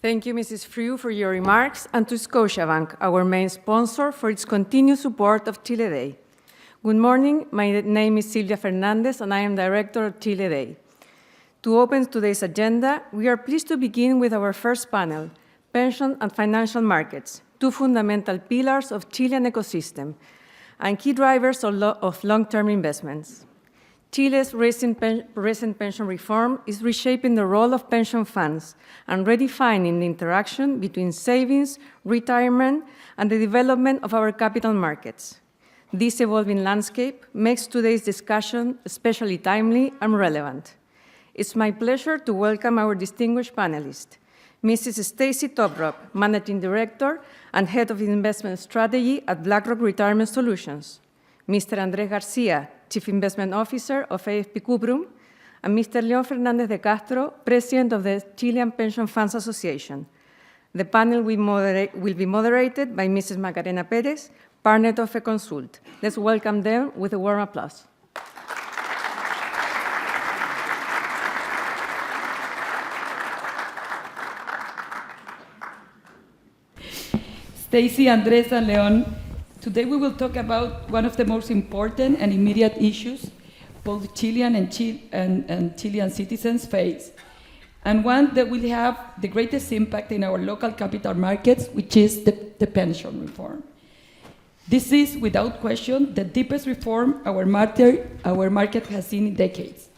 Thank you, Mrs. Frew, for your remarks, and to Scotiabank, our main sponsor, for its continued support of Chile Day. Good morning. My name is Silvia Fernández, and I am Director of Chile Day. To open today's agenda, we are pleased to begin with our first panel, Pension and Financial Markets, two fundamental pillars of Chilean ecosystem and key drivers of long-term investments. Chile's recent pension reform is reshaping the role of pension funds and redefining the interaction between savings, retirement, and the development of our capital markets. This evolving landscape makes today's discussion especially timely and relevant. It's my pleasure to welcome our distinguished panelists, Mrs. Stacey Tovrov, Managing Director and Head of Investment Strategy at BlackRock Retirement Solutions, Mr. Andrés García, Chief Investment Officer of AAFP Cuprum, and Mr. León Fernández de Castro, President of the Chilean Pension Funds Association. The panel will be moderated by Mrs. Macarena Pérez, partner of Econsult. Let's welcome them with a warm applause. Stacey, Andrés, and León, today we will talk about one of the most important and immediate issues both Chilean and Chilean citizens face, and one that will have the greatest impact in our local capital markets, which is the pension reform. This is, without question, the deepest reform our market has seen in decades.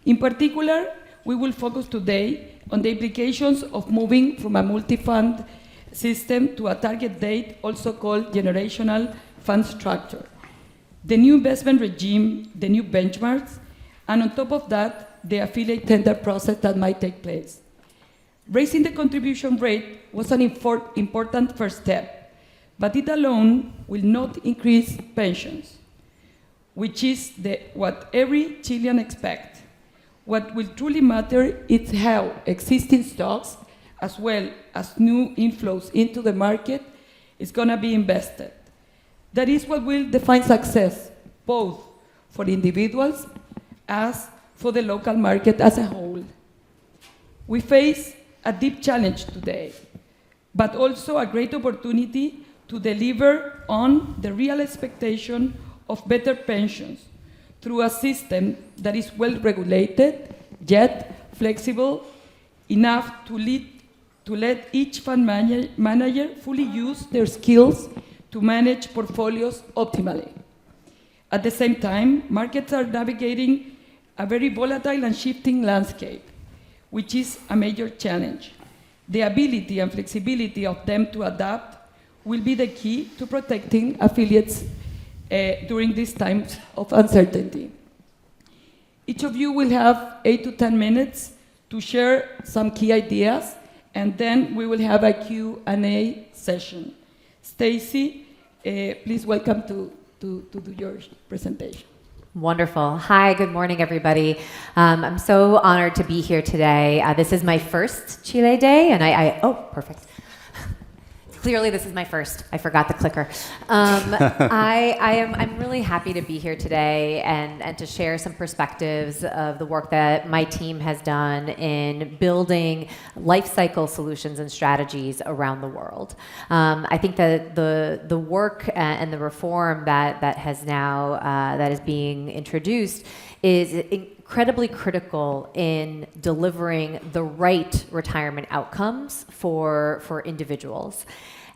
In particular, we will focus today on the implications of moving from a multi-fund system to a target date, also called generational fund structure, the new investment regime, the new benchmarks, and on top of that, the affiliate tender process that might take place. Raising the contribution rate was an important first step, but it alone will not increase pensions, which is what every Chilean expects. What will truly matter is how existing stocks, as well as new inflows into the market, is going to be invested. That is what will define success, both for individuals as for the local market as a whole. We face a deep challenge today, but also a great opportunity to deliver on the real expectation of better pensions through a system that is well regulated, yet flexible enough to let each fund manager fully use their skills to manage portfolios optimally. At the same time, markets are navigating a very volatile and shifting landscape, which is a major challenge. The ability and flexibility of them to adapt will be the key to protecting affiliates during these times of uncertainty. Each of you will have 8 to 10 minutes to share some key ideas, and then we will have a Q&A session. Stacey, please welcome to do your presentation. Wonderful. Hi, good morning, everybody. I'm so honored to be here today. This is my first Chile Day, and oh, perfect. Clearly, this is my first. I forgot the clicker. I'm really happy to be here today and to share some perspectives of the work that my team has done in building life cycle solutions and strategies around the world. I think that the work and the reform that has now that is being introduced is incredibly critical in delivering the right retirement outcomes for individuals.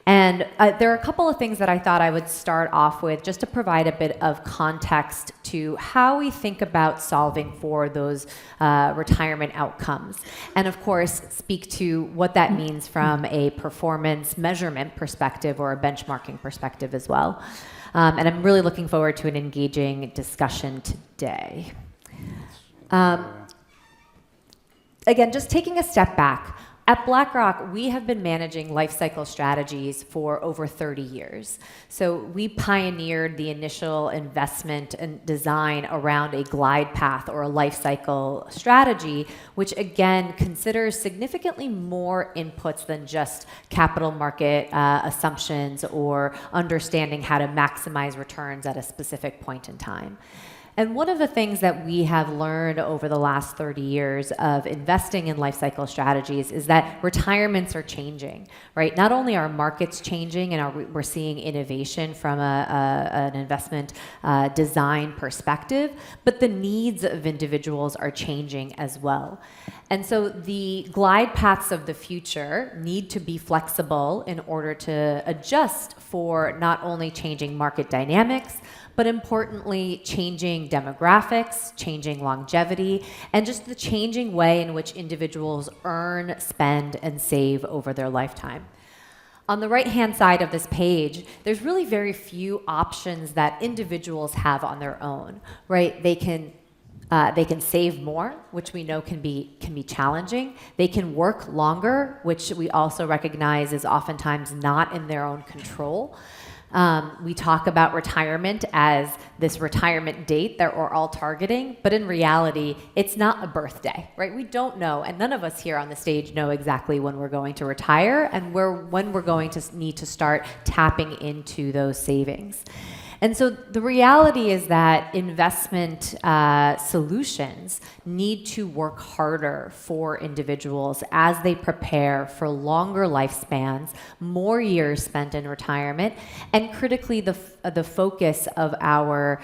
And there are a couple of things that I thought I would start off with just to provide a bit of context to how we think about solving for those retirement outcomes. And of course, speak to what that means from a performance measurement perspective or a benchmarking perspective as well. And I'm really looking forward to an engaging discussion today. Again, just taking a step back, at BlackRock, we have been managing lifecycle strategies for over 30 years. So we pioneered the initial investment and design around a glide path or a lifecycle strategy, which again considers significantly more inputs than just capital market assumptions or understanding how to maximize returns at a specific point in time. And one of the things that we have learned over the last 30 years of investing in life cycle strategies is that retirements are changing, right? Not only are markets changing and we're seeing innovation from an investment design perspective, but the needs of individuals are changing as well. And so the glide paths of the future need to be flexible in order to adjust for not only changing market dynamics, but importantly, changing demographics, changing longevity, and just the changing way in which individuals earn, spend, and save over their lifetime. On the right-hand side of this page, there's really very few options that individuals have on their own, right? They can save more, which we know can be challenging. They can work longer, which we also recognize is oftentimes not in their own control. We talk about retirement as this retirement date that we're all targeting, but in reality, it's not a birthday, right? We don't know, and none of us here on the stage know exactly when we're going to retire and when we're going to need to start tapping into those savings. And so the reality is that investment solutions need to work harder for individuals as they prepare for longer lifespans, more years spent in retirement, and critically the focus of our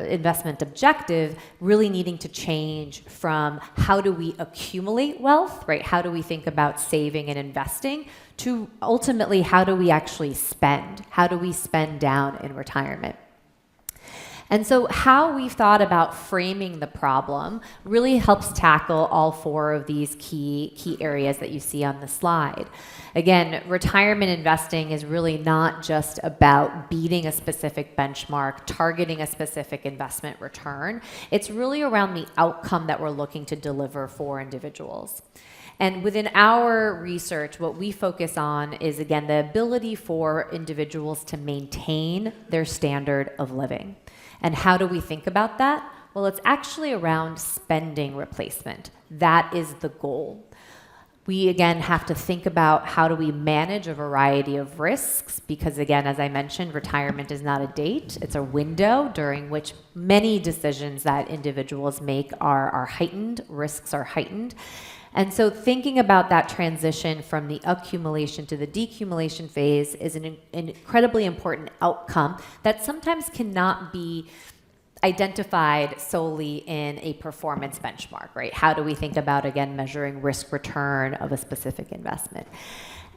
investment objective really needing to change from how do we accumulate wealth, right? How do we think about saving and investing, to ultimately how do we actually spend? How do we spend down in retirement? And so how we've thought about framing the problem really helps tackle all four of these key areas that you see on the slide. Again, retirement investing is really not just about beating a specific benchmark, targeting a specific investment return. It's really around the outcome that we're looking to deliver for individuals. And within our research, what we focus on is, again, the ability for individuals to maintain their standard of living. And how do we think about that? Well, it's actually around spending replacement. That is the goal. We, again, have to think about how do we manage a variety of risks, because, again, as I mentioned, retirement is not a date. It's a window during which many decisions that individuals make are heightened, risks are heightened. And so thinking about that transition from the accumulation to the decumulation phase is an incredibly important outcome that sometimes cannot be identified solely in a performance benchmark, right? How do we think about, again, measuring risk return of a specific investment?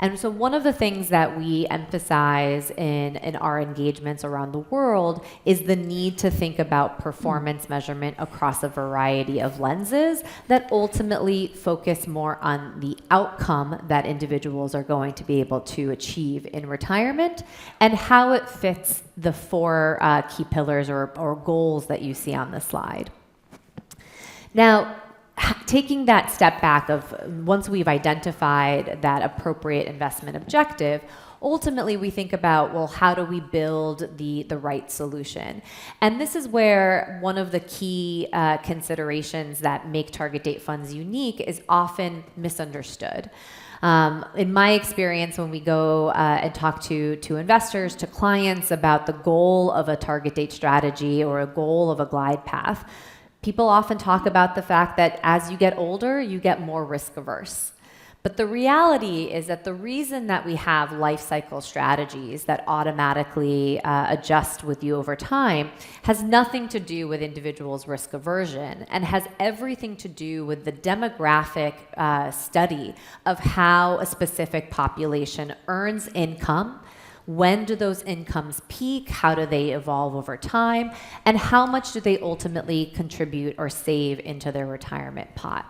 And so one of the things that we emphasize in our engagements around the world is the need to think about performance measurement across a variety of lenses that ultimately focus more on the outcome that individuals are going to be able to achieve in retirement and how it fits the four key pillars or goals that you see on the slide. Now, taking that step back of once we've identified that appropriate investment objective, ultimately we think about, well, how do we build the right solution? And this is where one of the key considerations that make target date funds unique is often misunderstood. In my experience, when we go and talk to investors, to clients about the goal of a target date strategy or a goal of a glide path, people often talk about the fact that as you get older, you get more risk averse. But the reality is that the reason that we have life cycle strategies that automatically adjust with you over time has nothing to do with individuals' risk aversion and has everything to do with the demographic study of how a specific population earns income. When do those incomes peak? How do they evolve over time? And how much do they ultimately contribute or save into their retirement pot?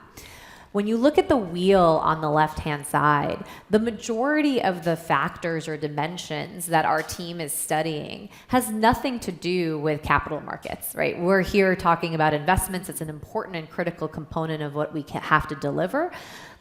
When you look at the wheel on the left-hand side, the majority of the factors or dimensions that our team is studying has nothing to do with capital markets, right? We're here talking about investments. It's an important and critical component of what we have to deliver.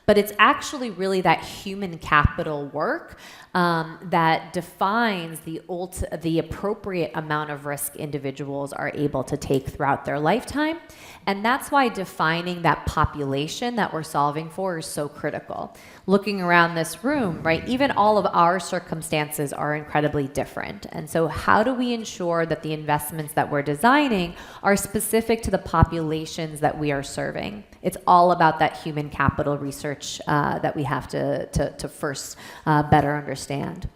But it's actually really that human capital work that defines the appropriate amount of risk individuals are able to take throughout their lifetime. And that's why defining that population that we're solving for is so critical. Looking around this room, right, even all of our circumstances are incredibly different. And so how do we ensure that the investments that we're designing are specific to the populations that we are serving? It's all about that human capital research that we have to first better understand.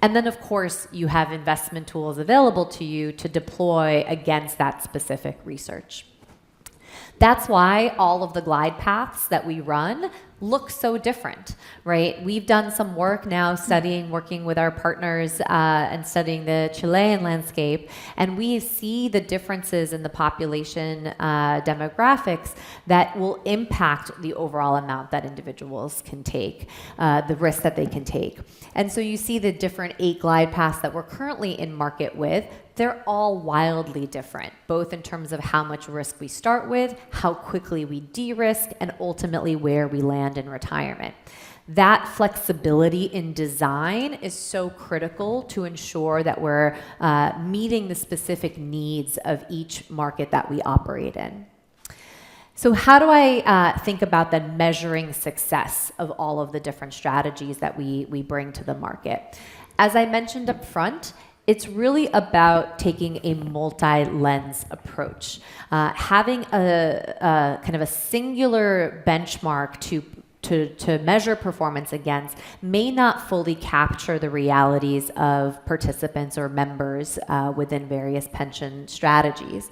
And then, of course, you have investment tools available to you to deploy against that specific research. That's why all of the glide paths that we run look so different, right? We've done some work now working with our partners and studying the Chilean landscape, and we see the differences in the population demographics that will impact the overall amount that individuals can take, the risk that they can take. And so you see the different 8 glide paths that we're currently in market with. They're all wildly different, both in terms of how much risk we start with, how quickly we de-risk, and ultimately where we land in retirement. That flexibility in design is so critical to ensure that we're meeting the specific needs of each market that we operate in. So how do I think about the measuring success of all of the different strategies that we bring to the market? As I mentioned up front, it's really about taking a multi-lens approach. Having a kind of a singular benchmark to measure performance against may not fully capture the realities of participants or members within various pension strategies.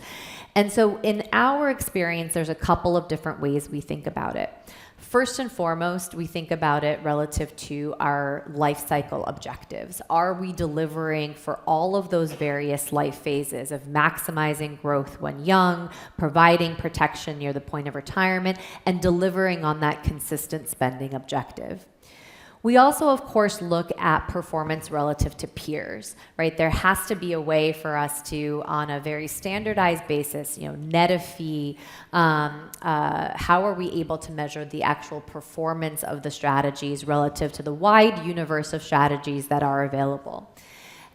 And so in our experience, there's a couple of different ways we think about it. First and foremost, we think about it relative to our life cycle objectives. Are we delivering for all of those various life phases of maximizing growth when young, providing protection near the point of retirement, and delivering on that consistent spending objective? We also, of course, look at performance relative to peers, right? There has to be a way for us to, on a very standardized basis, net a fee, how are we able to measure the actual performance of the strategies relative to the wide universe of strategies that are available?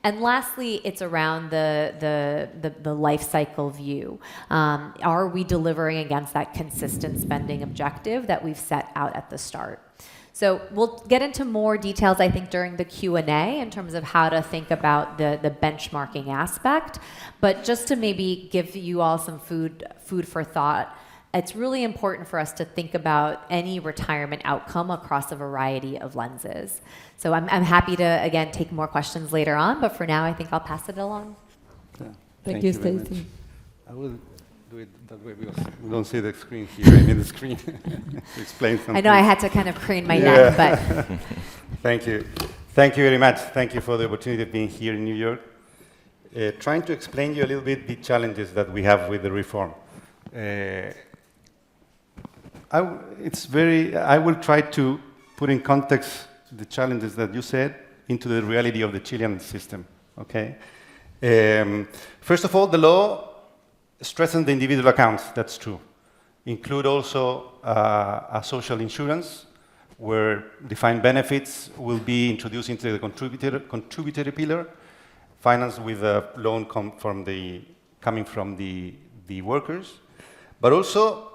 And lastly, it's around the life cycle view. Are we delivering against that consistent spending objective that we've set out at the start? So we'll get into more details, I think, during the Q&A in terms of how to think about the benchmarking aspect. But just to maybe give you all some food for thought, it's really important for us to think about any retirement outcome across a variety of lenses. So I'm happy to, again, take more questions later on, but for now, I think I'll pass it along. Yeah. Thank you, Stacey. I will do it that way because we don't see the screen here. I need the screen to explain something. I know I had to kind of crane my neck, but... Thank you. Thank you very much. Thank you for the opportunity of being here in New York. Trying to explain you a little bit the challenges that we have with the reform. I will try to put in context the challenges that you said into the reality of the Chilean system, okay? First of all, the law stressens the individual accounts, that's true. Include also a social insurance where defined benefits will be introduced into the contributory pillar, financed with a loan coming from the workers. But also,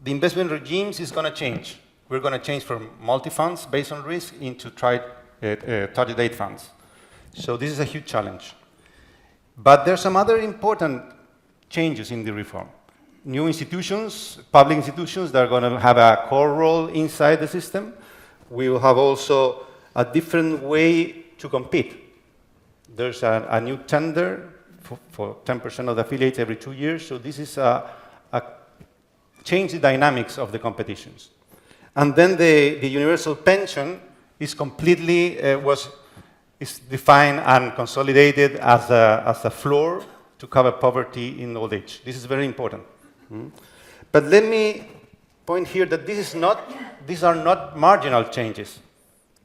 the investment regimes is going to change. We're going to change from multi-funds based on risk into target date funds. So this is a huge challenge. But there's some other important changes in the reform. New institutions, public institutions that are going to have a core role inside the system. We will have also a different way to compete. There's a new tender for 10% of the affiliates every 2 years. So this is a change the dynamics of the competitions. And then the universal pension is completely, is defined and consolidated as a floor to cover poverty in old age. This is very important. But let me point here that these are not marginal changes.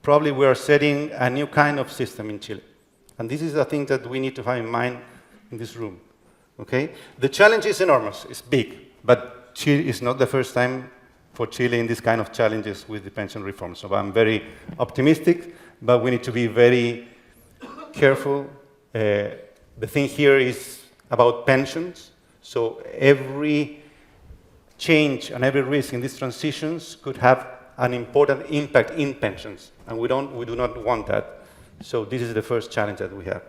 Probably we are setting a new kind of system in Chile. And this is the thing that we need to have in mind in this room. Okay? The challenge is enormous, it's big, but Chile is not the first time for Chile in this kind of challenges with the pension reform. So I'm very optimistic, but we need to be very careful. The thing here is about pensions. So every change and every risk in these transitions could have an important impact in pensions, and we do not want that. So this is the first challenge that we have.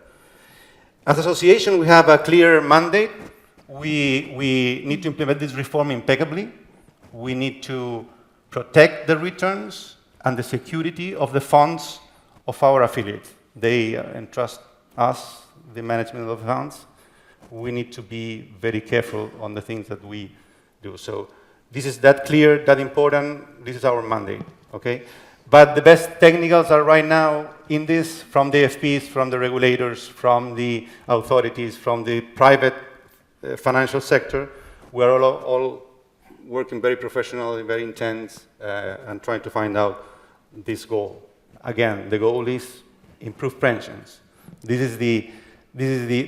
As an association, we have a clear mandate. We need to implement this reform impeccably. We need to protect the returns and the security of the funds of our affiliates. They entrust us the management of the funds. We need to be very careful on the things that we do. So this is that clear, that important. This is our mandate, okay? But the best technicals are right now in this, from the AFPs, from the regulators, from the authorities, from the private financial sector. We are all working very professionally, very intense, and trying to find out this goal. Again, the goal is improve pensions. This is the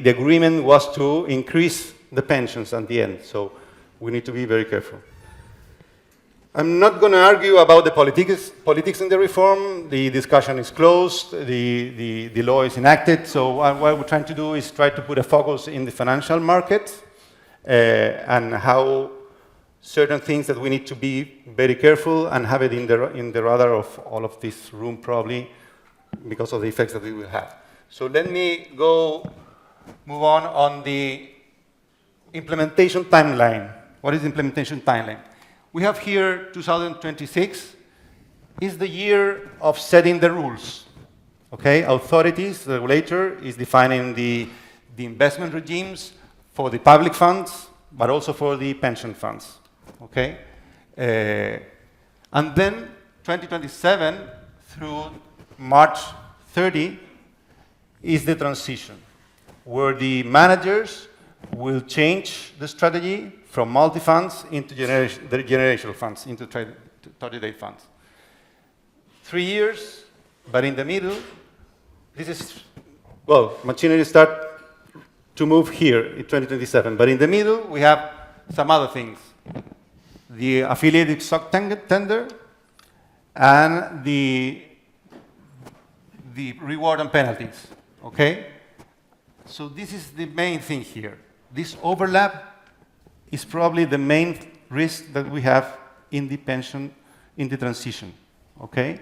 agreement was to increase the pensions at the end. So we need to be very careful. I'm not going to argue about the politics in the reform. The discussion is closed. The law is enacted. So what we're trying to do is try to put a focus in the financial market and how certain things that we need to be very careful and have it in the radar of all of this room probably because of the effects that it will have. So let me move on the implementation timeline. What is the implementation timeline? We have here 2026 is the year of setting the rules. Okay, authorities, the regulator is defining the investment regimes for the public funds, but also for the pension funds. Okay, and then 2027 through March 30 is the transition, where the managers will change the strategy from multi-funds into the generational funds, into 30-day funds. 3 years, but in the middle, this is, well, machinery start to move here in 2027, but in the middle, we have some other things. The affiliated stock tender and the reward and penalties, okay? So this is the main thing here. This overlap is probably the main risk that we have in the pension, in the transition, okay?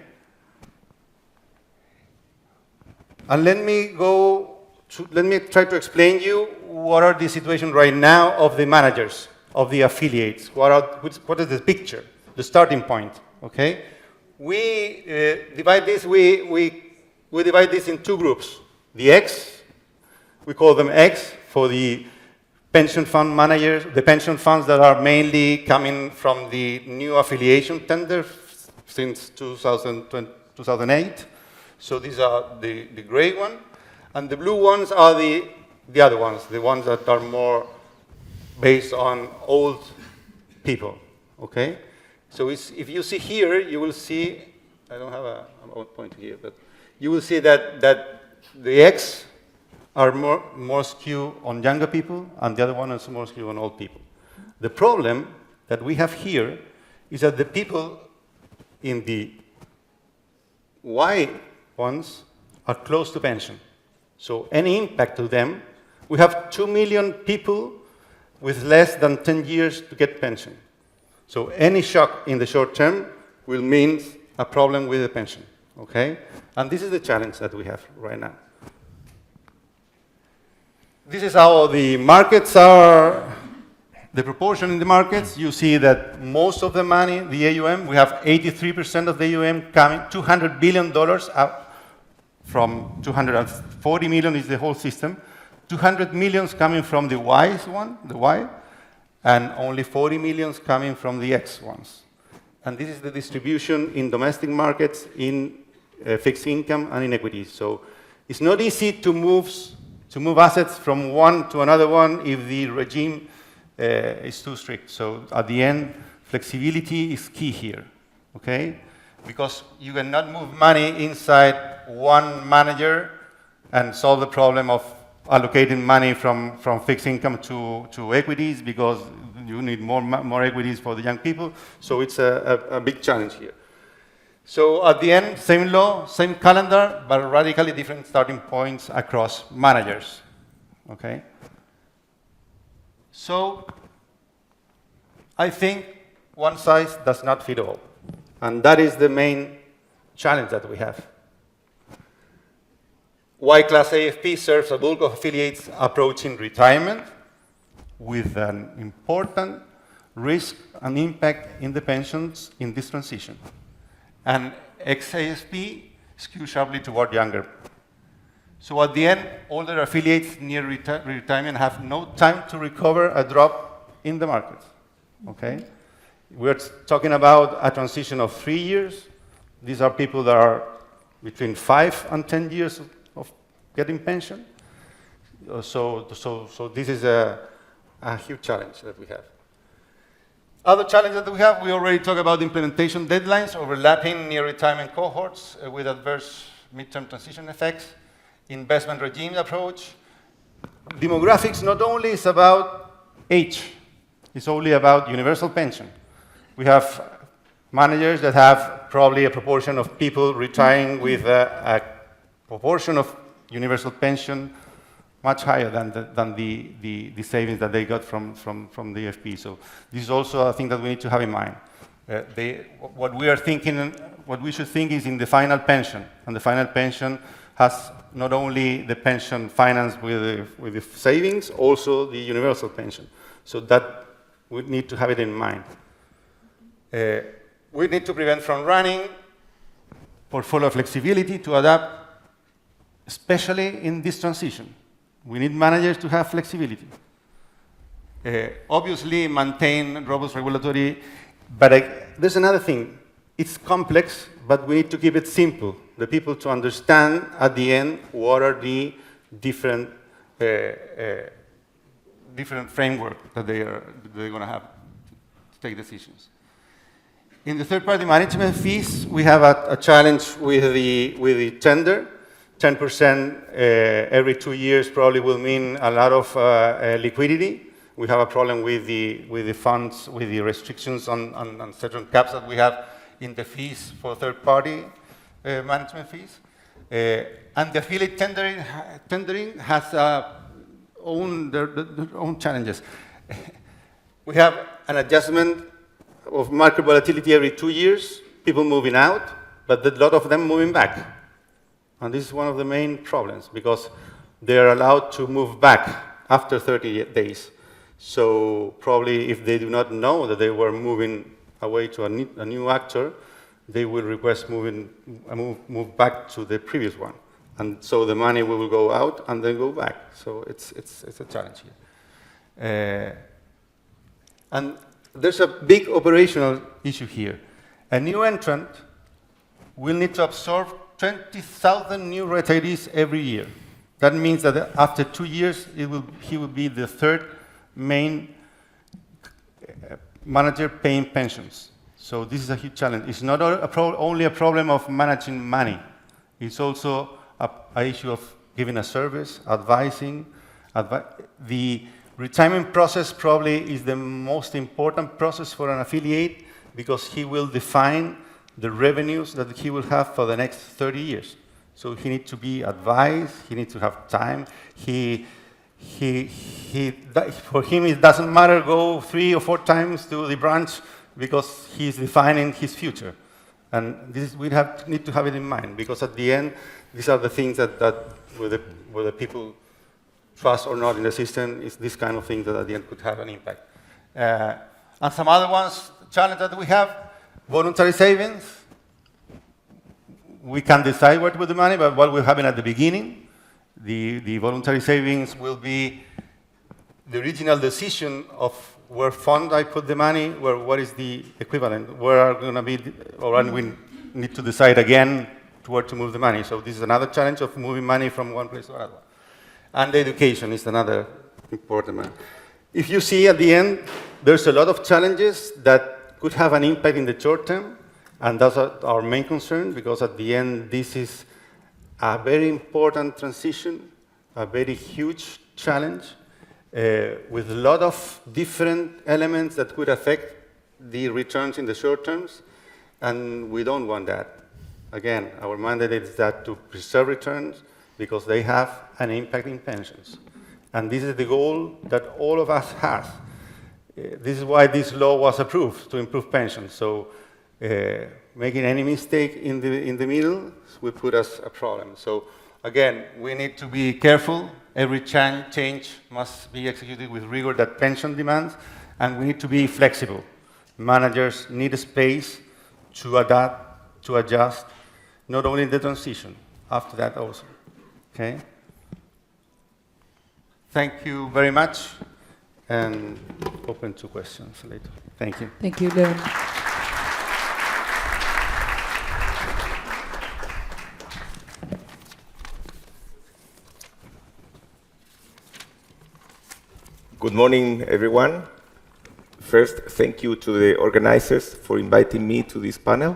And let me try to explain you what are the situation right now of the managers, of the affiliates. What is the picture, the starting point, okay? We divide this, we divide this in two groups. The X, we call them X for the pension fund managers, the pension funds that are mainly coming from the new affiliation tender since 2008. So these are the gray one. And the blue ones are the other ones, the ones that are more based on old people, okay? So if you see here, you will see, I don't have a point here, but you will see that the X are more skewed on younger people, and the other one is more skewed on old people. The problem that we have here is that the people in the Y ones are close to pension. So any impact to them, we have 2 million people with less than 10 years to get pension. So any shock in the short term will mean a problem with the pension, okay? And this is the challenge that we have right now. This is how the markets are, the proportion in the markets. You see that most of the money, the AUM, we have 83% of the AUM coming, $200 billion up from 240 million is the whole system. 200 millions coming from the Y, and only 40 millions coming from the X ones. And this is the distribution in domestic markets, in fixed income, and in equities. So it's not easy to move assets from one to another one if the regime is too strict. So at the end, flexibility is key here, okay? Because you cannot move money inside one manager and solve the problem of allocating money from fixed income to equities, because You need more equities for the young people. So it's a big challenge here. So at the end, same law, same calendar, but radically different starting points across managers. Okay? So I think one size does not fit all. And that is the main challenge that we have. Y-class AFP serves a bulk of affiliates approaching retirement with an important risk and impact in the pensions in this transition. And X-AFP skews sharply toward younger. So at the end, older affiliates near retirement have no time to recover a drop in the market. Okay? We're talking about a transition of 3 years. These are people that are between 5 and 10 years of getting pension. So this is a huge challenge that we have. Other challenge that we have, we already talked about implementation deadlines, overlapping near retirement cohorts with adverse midterm transition effects, investment regime approach. Demographics not only is about age, it's only about universal pension. We have managers that have probably a proportion of people retiring with a proportion of universal pension much higher than the savings that they got from the AFP. So this is also a thing that we need to have in mind. What we should think is in the final pension, and the final pension has not only the pension financed with the savings, also the universal pension. So that we need to have it in mind. We need to prevent from running, portfolio flexibility to adapt, especially in this transition. We need managers to have flexibility. Obviously, maintain robust regulatory, but there's another thing. It's complex, but we need to keep it simple. The people to understand at the end what are the different framework that they're going to have to take decisions. In the third-party management fees, we have a challenge with the tender. 10% every 2 years probably will mean a lot of liquidity. We have a problem with the funds, with the restrictions on certain caps that we have in the fees for third-party management fees. And the affiliate tendering has their own challenges. We have an adjustment of market volatility every 2 years, people moving out, but a lot of them moving back. And this is one of the main problems, because they are allowed to move back after 30 days. So probably if they do not know that they were moving away to a new actor, they will request move back to the previous one. And so the money will go out and then go back. So it's a challenge here. And there's a big operational issue here. A new entrant will need to absorb 20,000 new retirees every year. That means that after 2 years, he will be the third main manager paying pensions. So this is a huge challenge. It's not only a problem of managing money. It's also an issue of giving a service, advising. The retirement process probably is the most important process for an affiliate, because he will define the revenues that he will have for the next 30 years. So he needs to be advised, he needs to have time. For him, it doesn't matter go 3 or 4 times to the branch, because he's defining his future. And we need to have it in mind, because at the end, these are the things that whether people trust or not in the system, is this kind of thing that at the end could have an impact. And some other ones, challenge that we have, voluntary savings. We can decide what to do with the money, but what will happen at the beginning, the voluntary savings will be the original decision of where fund I put the money, what is the equivalent, where are going to be, or we need to decide again where to move the money. So this is another challenge of moving money from one place to another. And education is another important one. If you see at the end, there's a lot of challenges that could have an impact in the short term, and that's our main concern, because at the end, this is a very important transition, a very huge challenge, with a lot of different elements that could affect the returns in the short terms, and we don't want that. Again, our mandate is that to preserve returns because they have an impact in pensions. And this is the goal that all of us has. This is why this law was approved, to improve pensions. So making any mistake in the middle will put us a problem. So again, we need to be careful. Every change must be executed with rigor that pension demands, and we need to be flexible. Managers need a space to adapt, to adjust, not only in the transition, after that also. Okay? Thank you very much, and open to questions later. Thank you. Thank you, León. Good morning, everyone. First, thank you to the organizers for inviting me to this panel.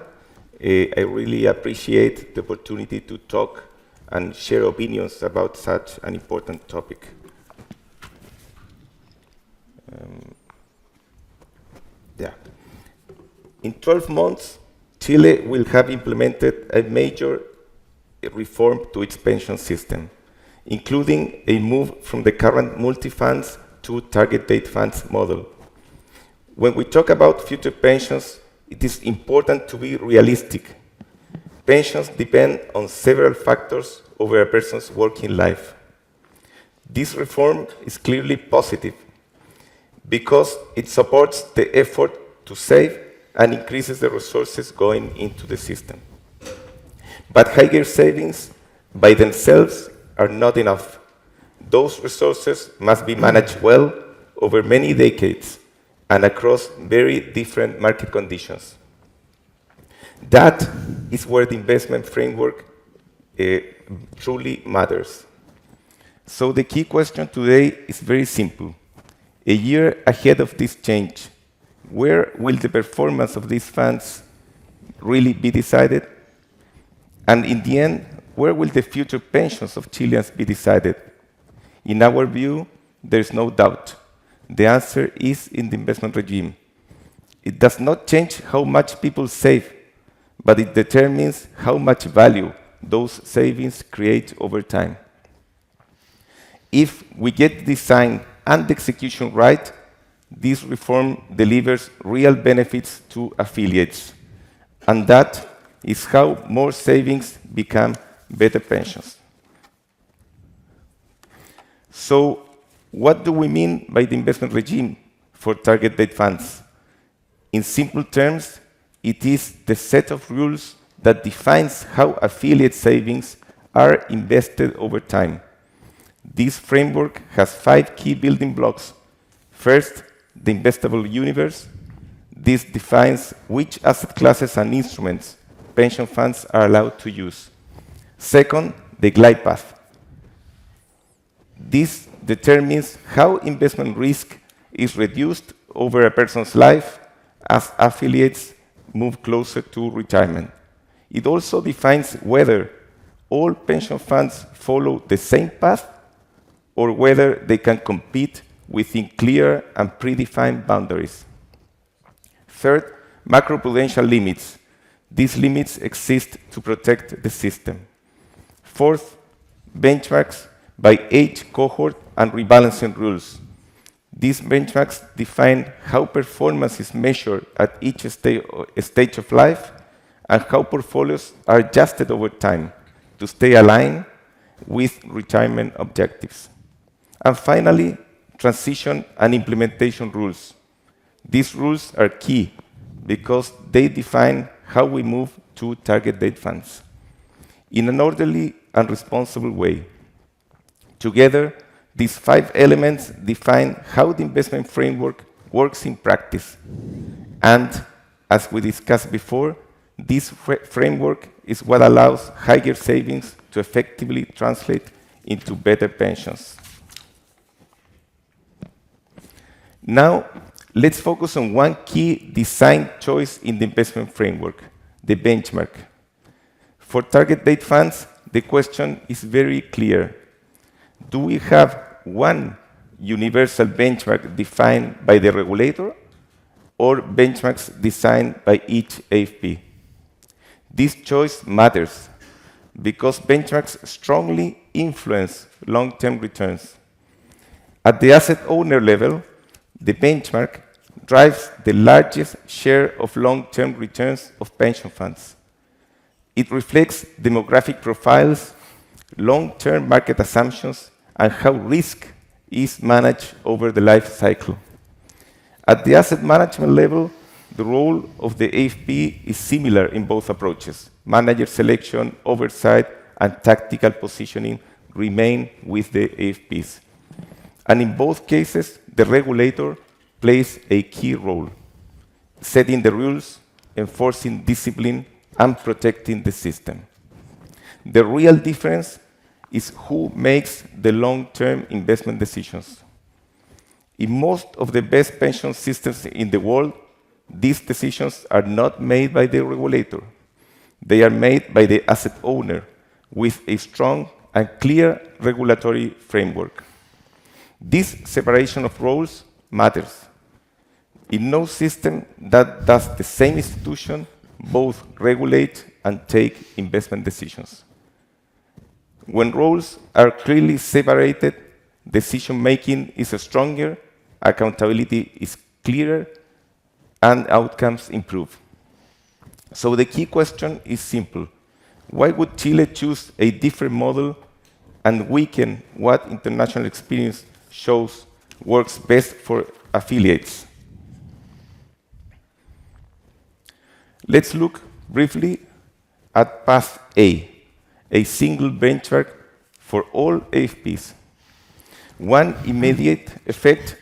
I really appreciate the opportunity to talk and share opinions about such an important topic. In 12 months, Chile will have implemented a major reform to its pension system, including a move from the current multi-funds to target date funds model. When we talk about future pensions, it is important to be realistic. Pensions depend on several factors over a person's working life. This reform is clearly positive because it supports the effort to save and increases the resources going into the system. But higher savings by themselves are not enough. Those resources must be managed well over many decades and across very different market conditions. That is where the investment framework truly matters. So the key question today is very simple. A year ahead of this change, where will the performance of these funds really be decided? And in the end, where will the future pensions of Chileans be decided? In our view, there is no doubt. The answer is in the investment regime. It does not change how much people save, but it determines how much value those savings create over time. If we get the design and the execution right, this reform delivers real benefits to affiliates. And that is how more savings become better pensions. So, what do we mean by the investment regime for target date funds? In simple terms, it is the set of rules that defines how affiliate savings are invested over time. This framework has 5 key building blocks. First, the investable universe. This defines which asset classes and instruments pension funds are allowed to use. Second, the glide path. This determines how investment risk is reduced over a person's life as affiliates move closer to retirement. It also defines whether all pension funds follow the same path or whether they can compete within clear and predefined boundaries. Third, macroprudential limits. These limits exist to protect the system. Fourth, benchmarks by age cohort and rebalancing rules. These benchmarks define how performance is measured at each stage of life and how portfolios are adjusted over time to stay aligned with retirement objectives. And finally, transition and implementation rules. These rules are key because they define how we move to target date funds in an orderly and responsible way. Together, these 5 elements define how the investment framework works in practice. And as we discussed before, this framework is what allows higher savings to effectively translate into better pensions. Now, let's focus on one key design choice in the investment framework, the benchmark. For target date funds, the question is very clear. Do we have one universal benchmark defined by the regulator or benchmarks designed by each AFP. This choice matters because benchmarks strongly influence long-term returns. At the asset owner level, the benchmark drives the largest share of long-term returns of pension funds. It reflects demographic profiles, long-term market assumptions, and how risk is managed over the life cycle. At the asset management level, the role of the AFP is similar in both approaches. Manager selection, oversight, and tactical positioning remain with the AFPs. And in both cases, the regulator plays a key role, setting the rules, enforcing discipline, and protecting the system. The real difference is who makes the long-term investment decisions. In most of the best pension systems in the world, these decisions are not made by the regulator. They are made by the asset owner with a strong and clear regulatory framework. This separation of roles matters. In no system that does the same institution both regulate and take investment decisions. When roles are clearly separated, decision-making is stronger, accountability is clearer, and outcomes improve. So the key question is simple. Why would Chile choose a different model and weaken what international experience shows works best for affiliates? Let's look briefly at path a single benchmark for all AFPs. One immediate effect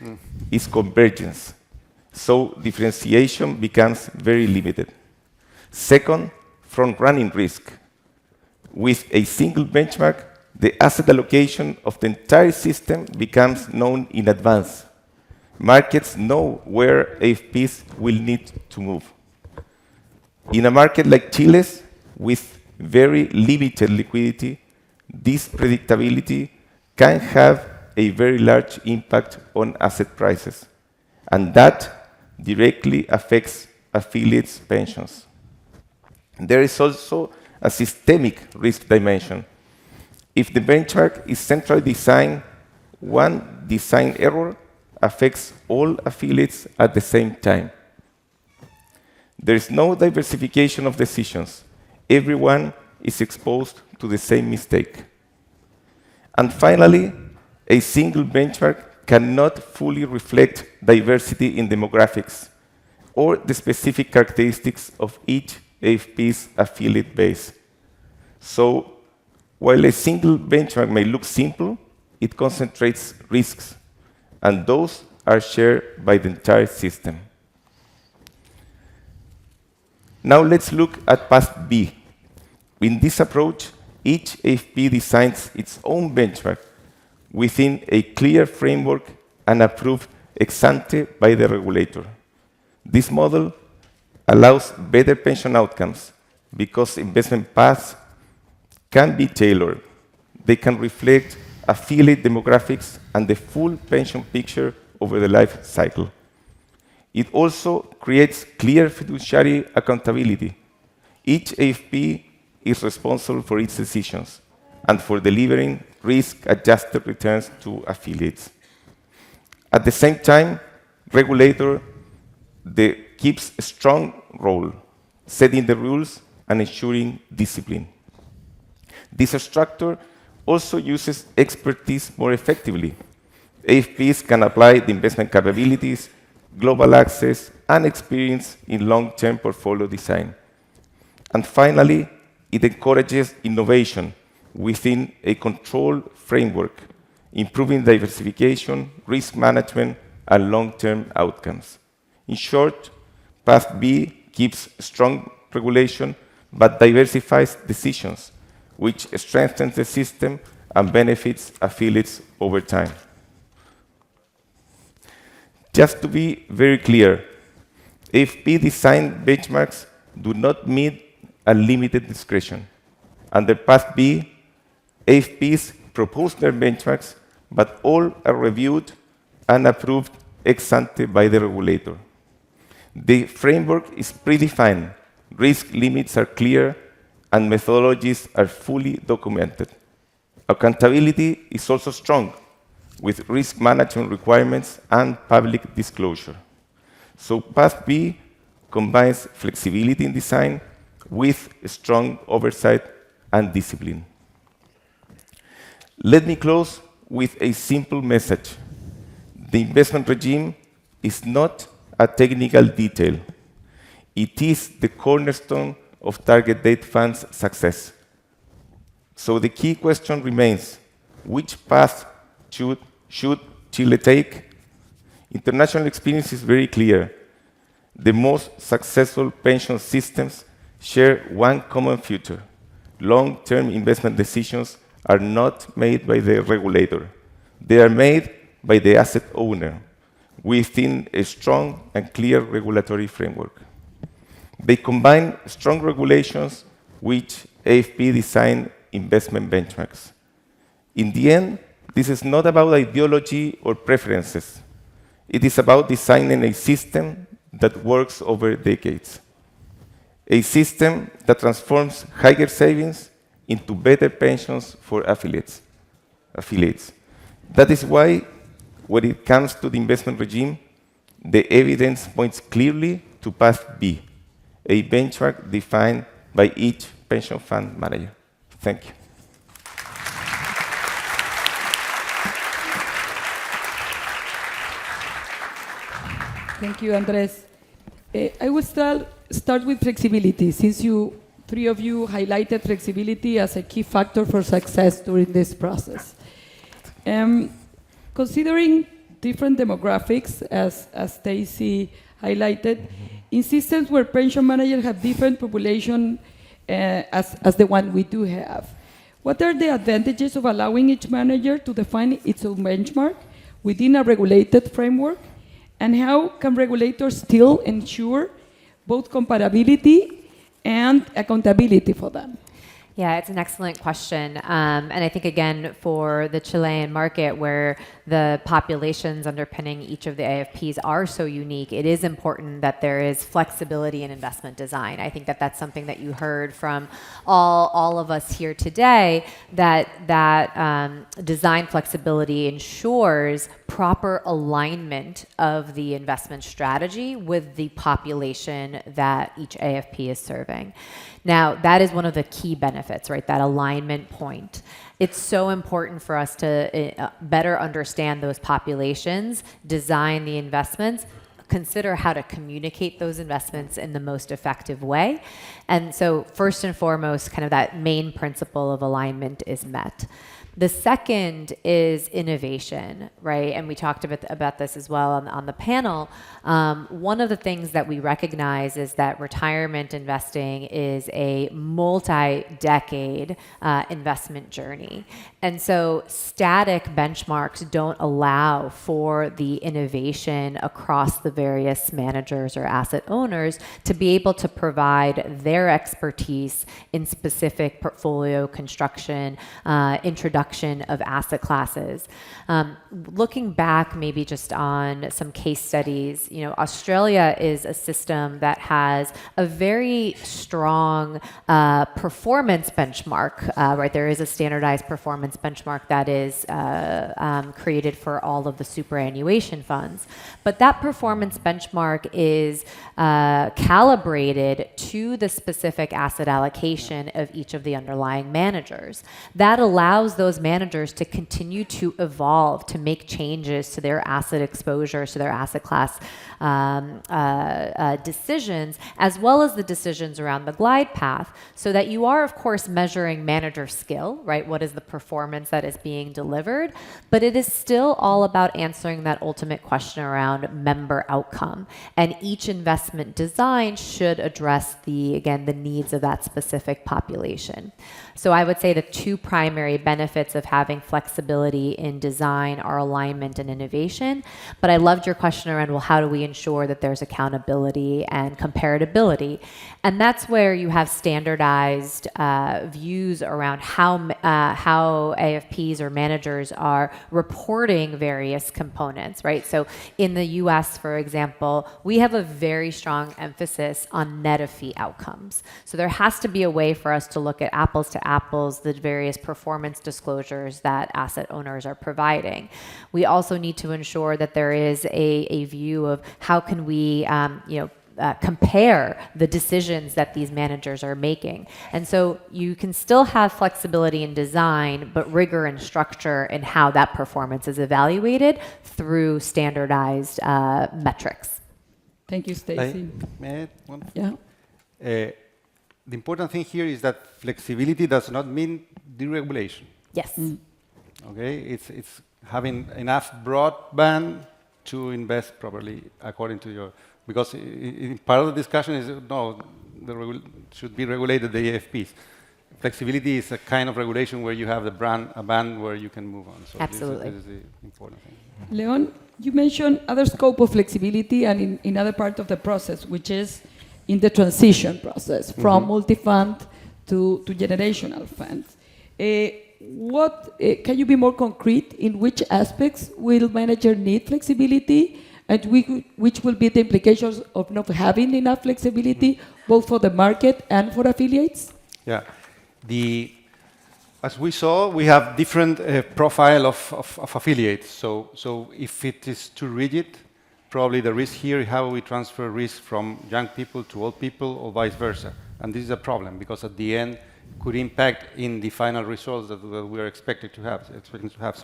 is convergence, so differentiation becomes very limited. Second, front-running risk. With a single benchmark, the asset allocation of the entire system becomes known in advance. Markets know where AFPs will need to move. In a market like Chile's, with very limited liquidity, this predictability can have a very large impact on asset prices, and that directly affects affiliates' pensions. There is also a systemic risk dimension. If the benchmark is centrally designed, one design error affects all affiliates at the same time. There is no diversification of decisions. Everyone is exposed to the same mistake. And finally, a single benchmark cannot fully reflect diversity in demographics or the specific characteristics of each AFP's affiliate base. So, while a single benchmark may look simple, it concentrates risks, and those are shared by the entire system. Now let's look at path B. In this approach, each AFP designs its own benchmark within a clear framework and approved ex ante by the regulator. This model allows better pension outcomes because investment paths can be tailored. They can reflect affiliate demographics and the full pension picture over the life cycle. It also creates clear fiduciary accountability. Each AFP is responsible for its decisions and for delivering risk-adjusted returns to affiliates. At the same time, regulator keeps a strong role, setting the rules and ensuring discipline. This structure also uses expertise more effectively. AFPs can apply the investment capabilities, global access, and experience in long-term portfolio design. And finally, it encourages innovation within a controlled framework, improving diversification, risk management, and long-term outcomes. In short, Path B keeps strong regulation but diversifies decisions, which strengthens the system and benefits affiliates over time. Just to be very clear, AFP design benchmarks do not mean unlimited discretion. Under Path B, AFPs propose their benchmarks, but all are reviewed and approved ex ante by the regulator. The framework is predefined, risk limits are clear, and methodologies are fully documented. Accountability is also strong, with risk management requirements and public disclosure. So Path B combines flexibility in design with strong oversight and discipline. Let me close with a simple message. The investment regime is not a technical detail. It is the cornerstone of target date funds' success. So the key question remains, which path should Chile take? International experience is very clear. The most successful pension systems share one common feature. Long-term investment decisions are not made by the regulator. They are made by the asset owner within a strong and clear regulatory framework. They combine strong regulations which AFP design investment benchmarks. In the end, this is not about ideology or preferences. It is about designing a system that works over decades. A system that transforms higher savings into better pensions for affiliates. That is why, when it comes to the investment regime, the evidence points clearly to Path B, a benchmark defined by each pension fund manager. Thank you. Thank you, Andrés. I will start with flexibility, since three of you highlighted flexibility as a key factor for success during this process. Considering different demographics, as Stacey highlighted, in systems where pension managers have different population as the one we do have, what are the advantages of allowing each manager to define its own benchmark within a regulated framework? And how can regulators still ensure both comparability and accountability for them? Yeah, it's an excellent question. And I think, again, for the Chilean market, where the populations underpinning each of the AFPs are so unique, it is important that there is flexibility in investment design. I think that that's something that you heard from all of us here today, that design flexibility ensures proper alignment of the investment strategy with the population that each AFP is serving. Now, that is one of the key benefits, right? That alignment point. It's so important for us to better understand those populations, design the investments, consider how to communicate those investments in the most effective way. And so first and foremost, kind of that main principle of alignment is met. The second is innovation, right? And we talked about this as well on the panel. One of the things that we recognize is that retirement investing is a multi-decade investment journey. And so static benchmarks don't allow for the innovation across the various managers or asset owners to be able to provide their expertise in specific portfolio construction, introduction of asset classes. Looking back maybe just on some case studies, Australia is a system that has a very strong performance benchmark, right? There is a standardized performance benchmark that is created for all of the superannuation funds. But that performance benchmark is calibrated to the specific asset allocation of each of the underlying managers. That allows those managers to continue to evolve, to make changes to their asset exposure, to their asset class decisions, as well as the decisions around the glide path, so that you are, of course, measuring manager skill, right? What is the performance that is being delivered? But it is still all about answering that ultimate question around member outcome. And each investment design should address the needs of that specific population. So I would say the two primary benefits of having flexibility in design are alignment and innovation. But I loved your question around, well, how do we ensure that there's accountability and comparability? And that's where you have standardized views around how AFPs or managers are reporting various components, right? So in the US, for example, we have a very strong emphasis on net of fee outcomes. So there has to be a way for us to look at apples to apples, the various performance disclosures that asset owners are providing. We also need to ensure that there is a view of how can we, compare the decisions that these managers are making. And so you can still have flexibility in design, but rigor and structure in how that performance is evaluated through standardized metrics. Thank you, Stacey. May I add one thing? Yeah. The important thing here is that flexibility does not mean deregulation. Yes. Okay, it's having enough broadband to invest properly according to your, because part of the discussion is no, should be regulated the AFPs. Flexibility is a kind of regulation where you have a band where you can move on. So absolutely. This is the important thing. León, you mentioned other scope of flexibility and in other part of the process, which is in the transition process from multi-fund to generational funds. Can you be more concrete in which aspects will manager need flexibility and which will be the implications of not having enough flexibility both for the market and for affiliates? Yeah, as we saw, we have different profile of affiliates. So if it is too rigid, probably the risk here is how we transfer risk from young people to old people or vice versa. And this is a problem because at the end could impact in the final results that we are expecting to have.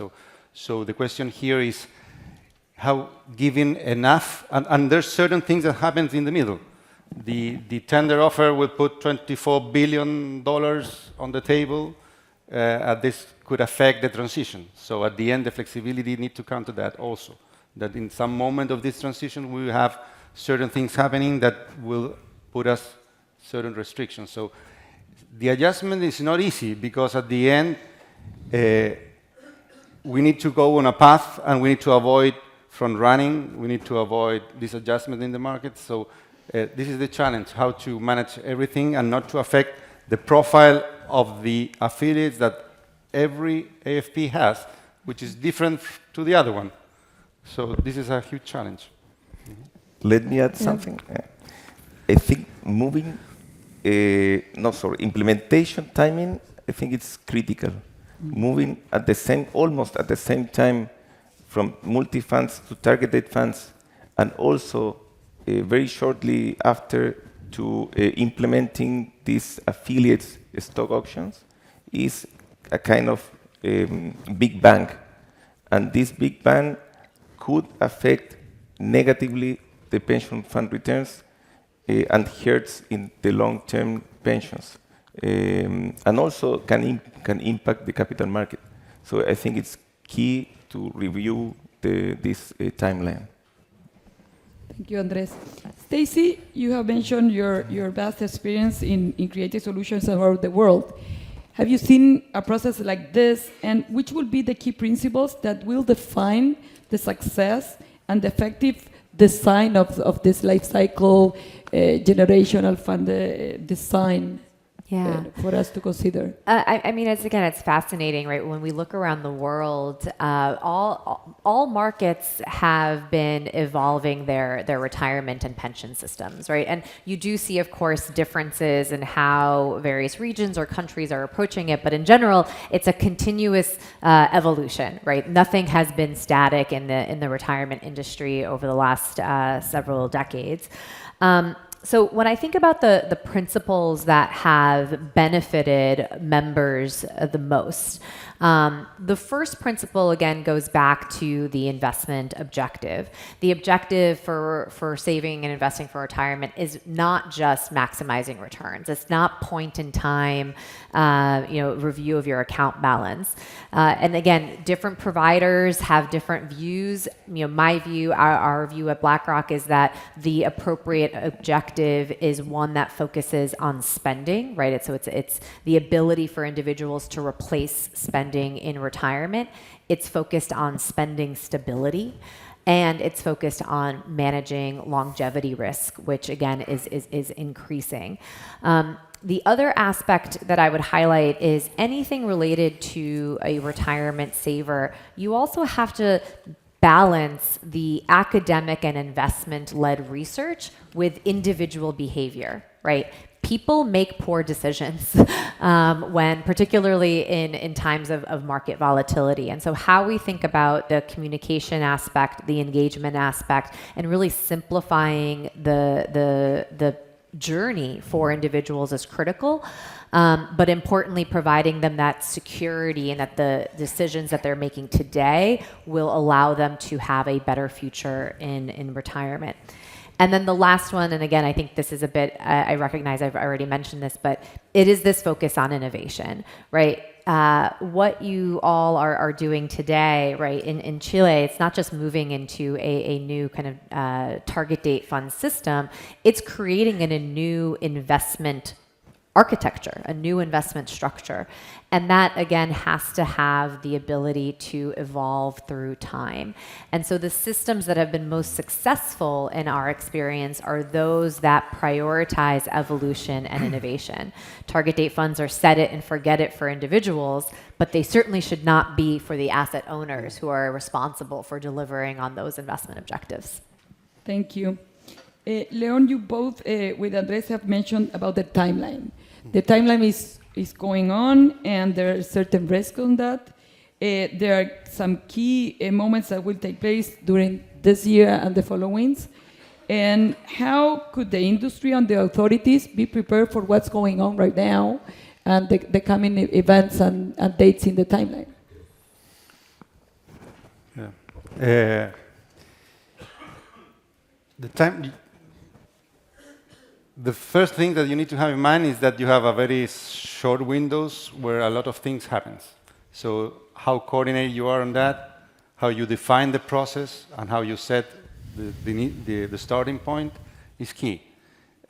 So the question here is how giving enough, and there's certain things that happens in the middle. The tender offer will put $24 billion on the table. This could affect the transition. So at the end, the flexibility need to counter that also. That in some moment of this transition, we will have certain things happening that will put us certain restrictions. So the adjustment is not easy because at the end, we need to go on a path and we need to avoid front running. We need to avoid this adjustment in the market. So this is the challenge, how to manage everything and not to affect the profile of the affiliates that every AFP has, which is different to the other one. So this is a huge challenge. Let me add something. I think implementation timing, I think it's critical. Moving almost at the same time from multi-funds to targeted funds, and also very shortly after to implementing these affiliates stock options is a kind of big bang. And this big bang could affect negatively the pension fund returns and hurts in the long-term pensions, and also can impact the capital market. So I think it's key to review this timeline. Thank you, Andrés. Stacey, you have mentioned your vast experience in creative solutions around the world. Have you seen a process like this, and which will be the key principles that will define the success and the effective design of this life cycle generational fund design for us to consider? I mean, it's fascinating, right? When we look around the world, all markets have been evolving their retirement and pension systems, right? And you do see, of course, differences in how various regions or countries are approaching it, but in general, it's a continuous evolution, right? Nothing has been static in the retirement industry over the last several decades. So when I think about the principles that have benefited members the most, the first principle, again, goes back to the investment objective. The objective for saving and investing for retirement is not just maximizing returns. It's not point in time, review of your account balance. And again, different providers have different views. My view, our view at BlackRock is that the appropriate objective is one that focuses on spending, right? So it's the ability for individuals to replace spending in retirement. It's focused on spending stability, and it's focused on managing longevity risk, which again is increasing. The other aspect that I would highlight is anything related to a retirement saver. You also have to balance the academic and investment-led research with individual behavior, right? People make poor decisions when, particularly in times of market volatility. And so how we think about the communication aspect, the engagement aspect, and really simplifying the journey for individuals is critical. But importantly, providing them that security and that the decisions that they're making today will allow them to have a better future in retirement. And then the last one, and again, I think this is a bit, I recognize I've already mentioned this, but it is this focus on innovation, right? What you all are doing today, right, in Chile, it's not just moving into a new kind of target date fund system, it's creating a new investment architecture, a new investment structure. And that, again, has to have the ability to evolve through time. And so the systems that have been most successful in our experience are those that prioritize evolution and innovation. Target date funds are set it and forget it for individuals, but they certainly should not be for the asset owners who are responsible for delivering on those investment objectives. Thank you. León, you both with Andrés have mentioned about the timeline. The timeline is going on, and there are certain risks on that. There are some key moments that will take place during this year and the followings. And how could the industry and the authorities be prepared for what's going on right now and the coming events and dates in the timeline? Yeah. The first thing that you need to have in mind is that you have a very short windows where a lot of things happens. So how coordinated you are on that, how you define the process, and how you set the starting point is key.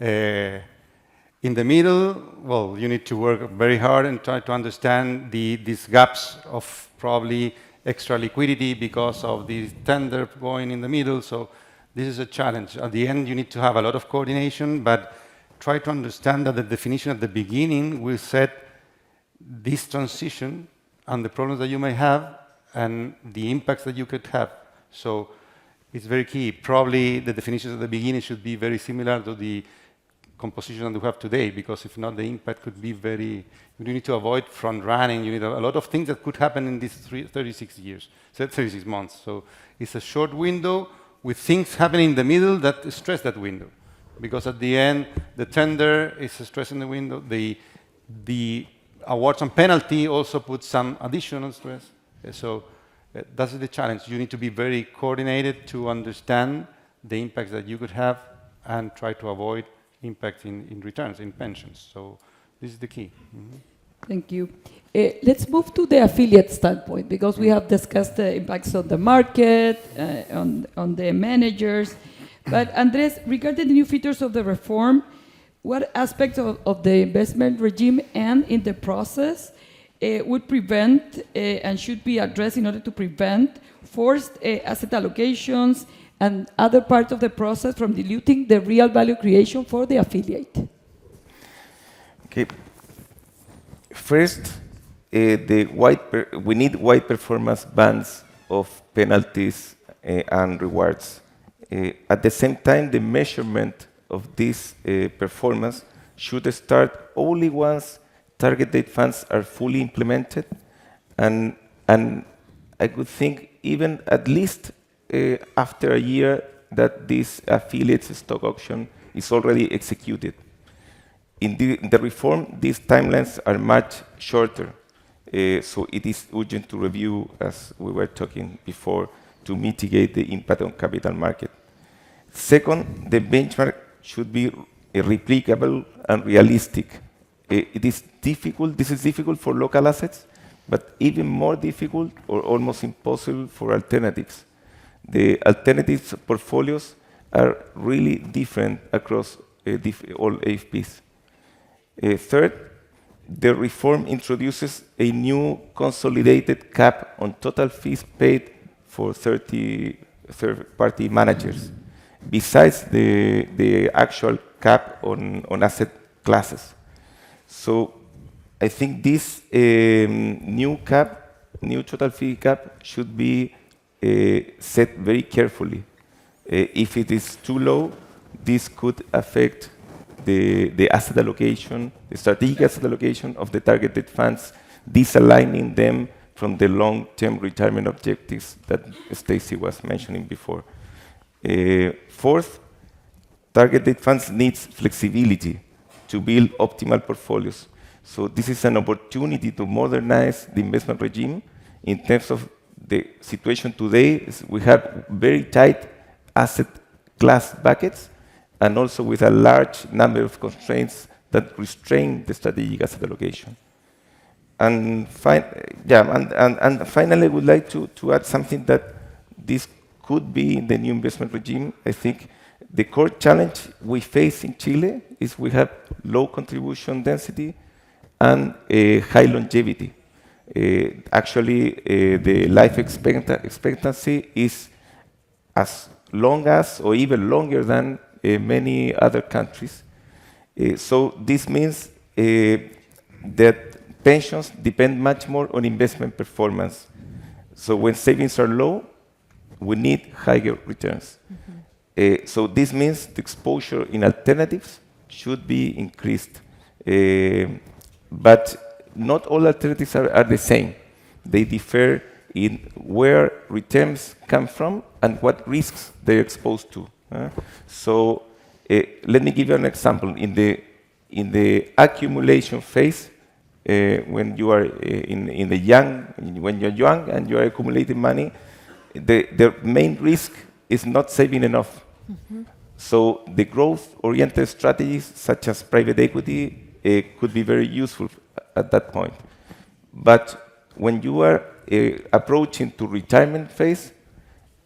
In the middle, well, you need to work very hard and try to understand these gaps of probably extra liquidity because of the tender going in the middle. So this is a challenge. At the end, you need to have a lot of coordination, but try to understand that the definition at the beginning will set this transition and the problems that you may have and the impacts that you could have. So it's very key. Probably the definitions at the beginning should be very similar to the composition that we have today, because if not, the impact could be very... You need to avoid front running. You need a lot of things that could happen in these 36 months. So it's a short window with things happening in the middle that stress that window. Because at the end, the tender is stressing the window. The awards and penalty also put some additional stress. So that's the challenge. You need to be very coordinated to understand the impacts that you could have and try to avoid impact in returns, in pensions. So this is the key. Mm-hmm. Thank you. Let's move to the affiliate standpoint, because we have discussed the impacts on the market, on the managers. But Andrés, regarding the new features of the reform, what aspects of the investment regime and in the process would prevent and should be addressed in order to prevent forced asset allocations and other parts of the process from diluting the real value creation for the affiliate? Okay. First, we need wide performance bands of penalties and rewards. At the same time, the measurement of this performance should start only once target date funds are fully implemented, and I could think even at least after a year that this affiliates stock auction is already executed. In the reform, these timelines are much shorter, so it is urgent to review, as we were talking before, to mitigate the impact on capital market. Second, the benchmark should be replicable and realistic. It is difficult, this is difficult for local assets, but even more difficult or almost impossible for alternatives. The alternatives portfolios are really different across all AFPs. Third, the reform introduces a new consolidated cap on total fees paid for third-party managers, besides the actual cap on asset classes. So I think this new total fee cap, should be set very carefully. If it is too low, this could affect the asset allocation, the strategic asset allocation of the targeted funds, disaligning them from the long-term retirement objectives that Stacey was mentioning before. Fourth, targeted funds needs flexibility to build optimal portfolios. So this is an opportunity to modernize the investment regime. In terms of the situation today, we have very tight asset class buckets, and also with a large number of constraints that restrain the strategic asset allocation. And, finally, I would like to add something that this could be in the new investment regime. I think the core challenge we face in Chile is we have low contribution density and high longevity. Actually, the life expectancy is as long as, or even longer than, many other countries. So this means that pensions depend much more on investment performance. So when savings are low, we need higher returns. So this means the exposure in alternatives should be increased. But not all alternatives are the same. They differ in where returns come from and what risks they're exposed to. So let me give you an example. In the accumulation phase, when you are when you're young and you are accumulating money, the main risk is not saving enough. So the growth-oriented strategies, such as private equity, could be very useful at that point. But when you are approaching to retirement phase,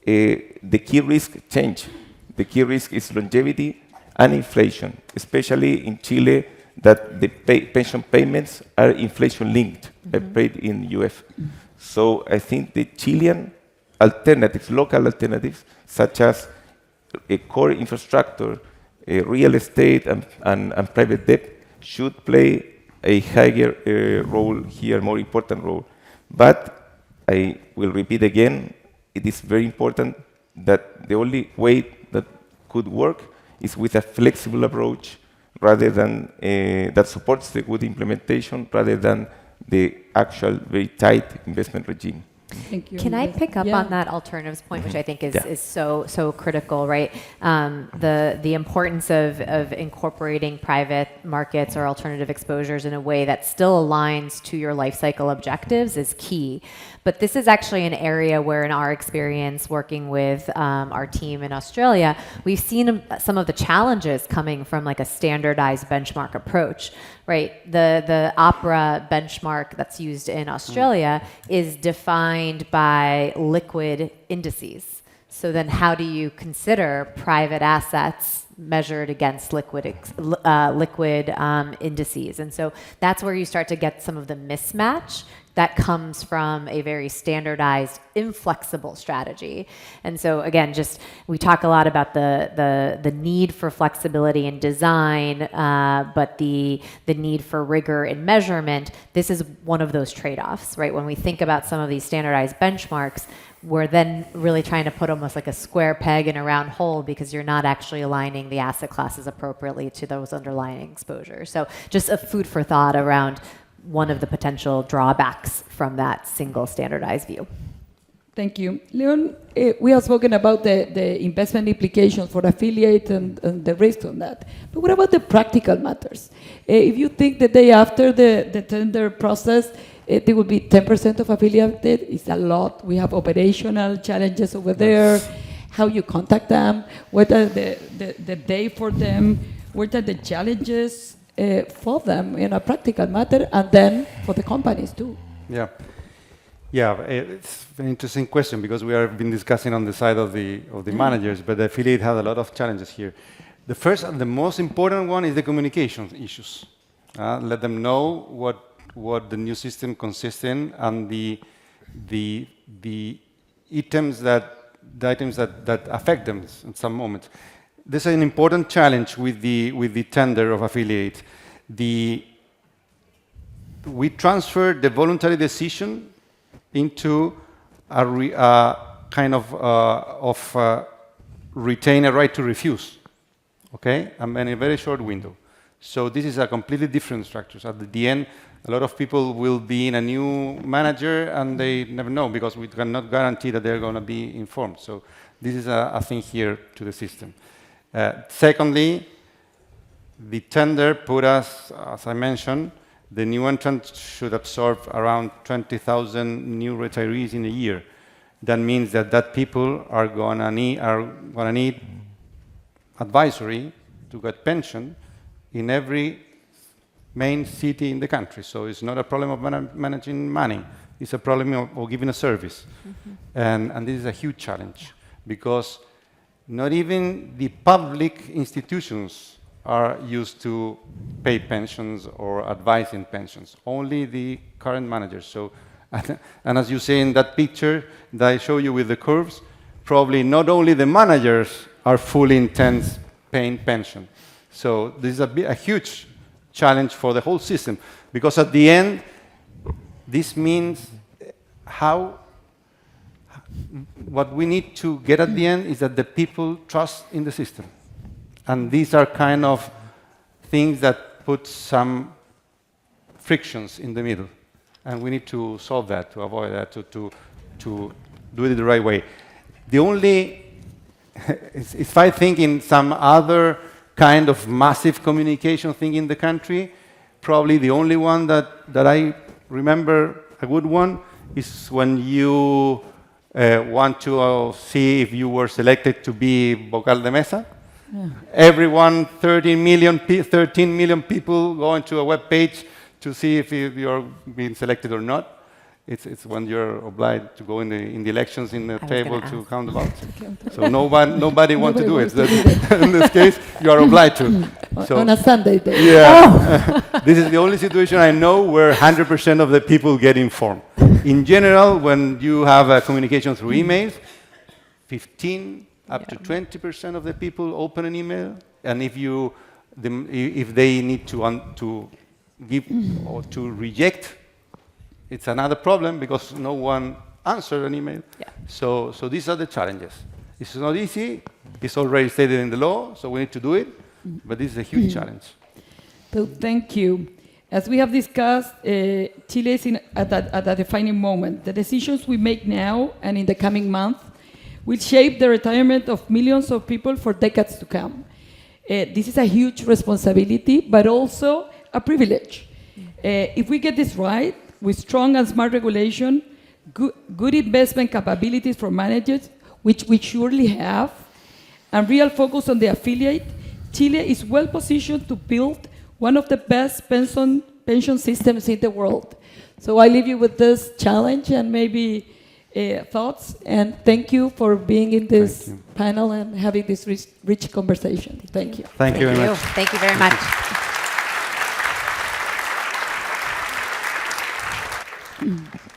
the key risk change. The key risk is longevity and inflation, especially in Chile, that the pension payments are inflation-linked, paid in UF. So I think the Chilean alternatives, local alternatives, such as a core infrastructure, real estate, and private debt, should play a higher role here, more important role. But I will repeat again, it is very important that the only way that could work is with a flexible approach, rather than that supports the good implementation, rather than the actual very tight investment regime. Thank you. Can I pick up Yeah. on that alternatives point, which I think is so critical, right? The importance of incorporating private markets or alternative exposures in a way that still aligns to your life cycle objectives is key. But this is actually an area where, in our experience working with our team in Australia, we've seen some of the challenges coming from like a standardized benchmark approach, right? The APRA benchmark that's used in Australia is defined by liquid indices. So then how do you consider private assets measured against liquid indices? And so that's where you start to get some of the mismatch that comes from a very standardized, inflexible strategy. And so again, we talk a lot about the need for flexibility in design, but the need for rigor in measurement. This is one of those trade-offs, right? When we think about some of these standardized benchmarks, we're then really trying to put almost like a square peg in a round hole, because you're not actually aligning the asset classes appropriately to those underlying exposures. So just a food for thought around one of the potential drawbacks from that single standardized view. Thank you. Leon, we have spoken about the investment implications for affiliates and the risk on that. But what about the practical matters? If you think the day after the tender process, there will be 10% of affiliated, it's a lot. We have operational challenges over there. How you contact them? What are the day for them? What are the challenges for them in a practical matter, and then for the companies too? Yeah, it's an interesting question because we have been discussing on the side of the managers, but the affiliate has a lot of challenges here. The first and the most important one is the communication issues. Let them know what the new system consists in and the items that affect them in some moments. This is an important challenge with the tender of affiliate. We transferred the voluntary decision into a kind of retain a right to refuse, okay, and in a very short window. So this is a completely different structure. So at the end, a lot of people will be in a new manager and they never know because we cannot guarantee that they're going to be informed. So this is a thing here to the system. Secondly, the tender put us, as I mentioned, the new entrant should absorb around 20,000 new retirees in a year. That means that people are gonna need advisory to get pension in every main city in the country. So it's not a problem of managing money. It's a problem of giving a service. And this is a huge challenge because not even the public institutions are used to pay pensions or advise in pensions, only the current managers. So, and as you see in that picture that I show you with the curves, probably not only the managers are fully intense paying pension. So this is a huge challenge for the whole system, because at the end, this means what we need to get at the end is that the people trust in the system. And these are kind of things that put some frictions in the middle. And we need to solve that, to avoid that, to do it the right way. The only, if I think in some other kind of massive communication thing in the country, probably the only one that I remember, a good one, is when you want to see if you were selected to be vocal de mesa. Yeah. Everyone, 13 million people go into a web page to see if you're being selected or not. It's when you're obliged to go in the elections in the table to count the votes. So nobody wants to do it. In this case, you are obliged to. So, on a Sunday day. Yeah. Oh. This is the only situation I know where 100% of the people get informed. In general, when you have a communication through emails, 15 up to 20% of the people open an email, and if they need to give or to reject, it's another problem because no one answered an email. Yeah. So these are the challenges. It's not easy. It's already stated in the law, so we need to do it. But this is a huge challenge. So thank you. As we have discussed, Chile is at a defining moment. The decisions we make now and in the coming months will shape the retirement of millions of people for decades to come. This is a huge responsibility, but also a privilege. If we get this right, with strong and smart regulation, good investment capabilities for managers, which we surely have, and real focus on the affiliate, Chile is well positioned to build one of the best pension systems in the world. So I leave you with this challenge and maybe thoughts, and thank you for being in this panel and having this rich conversation. Thank you. Thank you very much. Thank you very much. Mm.